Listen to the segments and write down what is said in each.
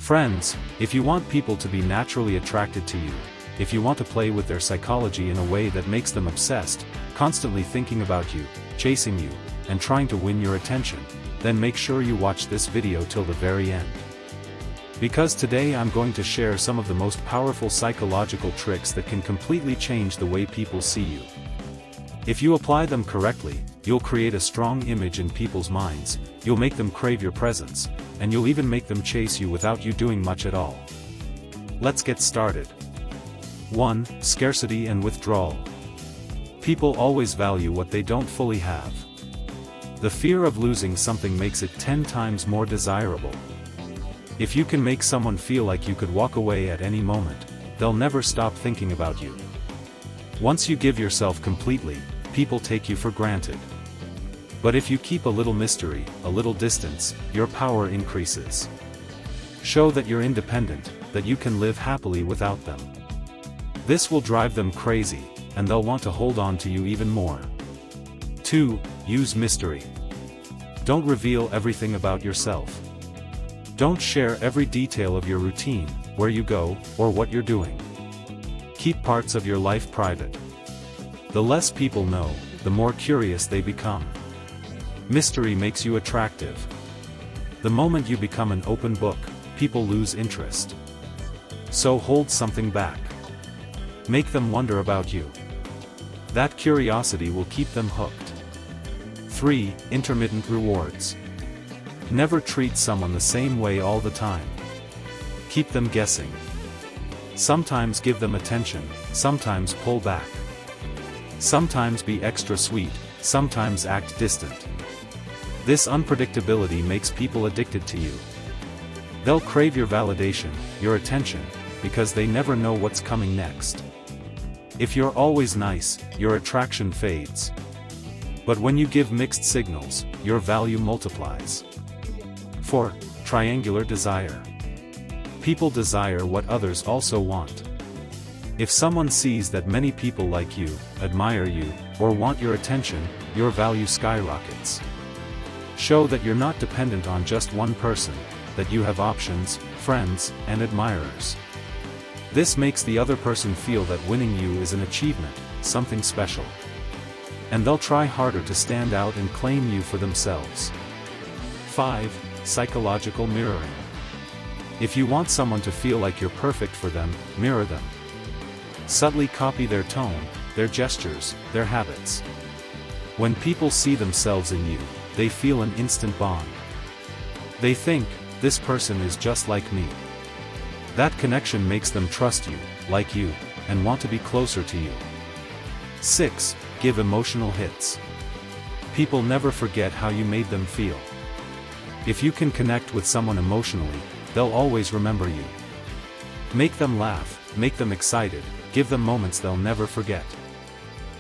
Friends, if you want people to be naturally attracted to you, if you want to play with their psychology in a way that makes them obsessed, constantly thinking about you, chasing you, and trying to win your attention, then make sure you watch this video till the very end. Because today I'm going to share some of the most powerful psychological tricks that can completely change the way people see you. If you apply them correctly, you'll create a strong image in people's minds, you'll make them crave your presence, and you'll even make them chase you without you doing much at all. Let's get started. 1. Scarcity and withdrawal. People always value what they don't fully have. The fear of losing something makes it 10 times more desirable. If you can make someone feel like you could walk away at any moment, they'll never stop thinking about you. Once you give yourself completely, people take you for granted. But if you keep a little mystery, a little distance, your power increases. Show that you're independent, that you can live happily without them. This will drive them crazy, and they'll want to hold on to you even more. 2. Use mystery. Don't reveal everything about yourself. Don't share every detail of your routine, where you go, or what you're doing. Keep parts of your life private. The less people know, the more curious they become. Mystery makes you attractive. The moment you become an open book, people lose interest. So hold something back. Make them wonder about you. That curiosity will keep them hooked. 3. Intermittent rewards. Never treat someone the same way all the time. Keep them guessing. Sometimes give them attention, sometimes pull back. Sometimes be extra sweet, sometimes act distant. This unpredictability makes people addicted to you. They'll crave your validation, your attention, because they never know what's coming next. If you're always nice, your attraction fades. But when you give mixed signals, your value multiplies. 4. Triangular desire. People desire what others also want. If someone sees that many people like you, admire you, or want your attention, your value skyrockets. Show that you're not dependent on just one person, that you have options, friends, and admirers. This makes the other person feel that winning you is an achievement, something special. And they'll try harder to stand out and claim you for themselves. 5. Psychological mirroring. If you want someone to feel like you're perfect for them, mirror them. Subtly copy their tone, their gestures, their habits. When people see themselves in you, they feel an instant bond. They think, this person is just like me. That connection makes them trust you, like you, and want to be closer to you. 6. Give emotional hits. People never forget how you made them feel. If you can connect with someone emotionally, they'll always remember you. Make them laugh, make them excited, give them moments they'll never forget.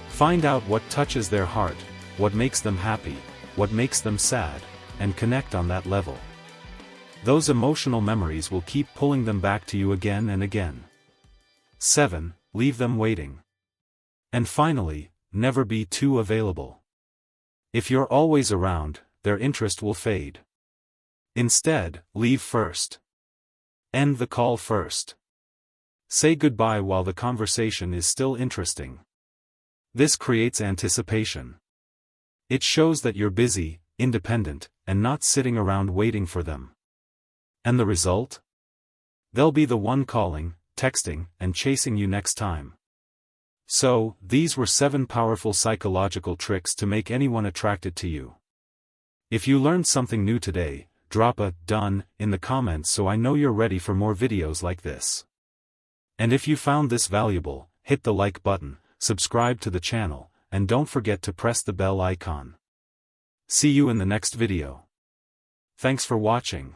Find out what touches their heart, what makes them happy, what makes them sad, and connect on that level. Those emotional memories will keep pulling them back to you again and again. 7. Leave them waiting. And finally, never be too available. If you're always around, their interest will fade. Instead, leave first. End the call first. Say goodbye while the conversation is still interesting. This creates anticipation. It shows that you're busy, independent, and not sitting around waiting for them. And the result? They'll be the one calling, texting, and chasing you next time. So, these were 7 powerful psychological tricks to make anyone attracted to you. If you learned something new today, drop a "done" in the comments so I know you're ready for more videos like this. And if you found this valuable, hit the like button, subscribe to the channel, and don't forget to press the bell icon. See you in the next video. Thanks for watching.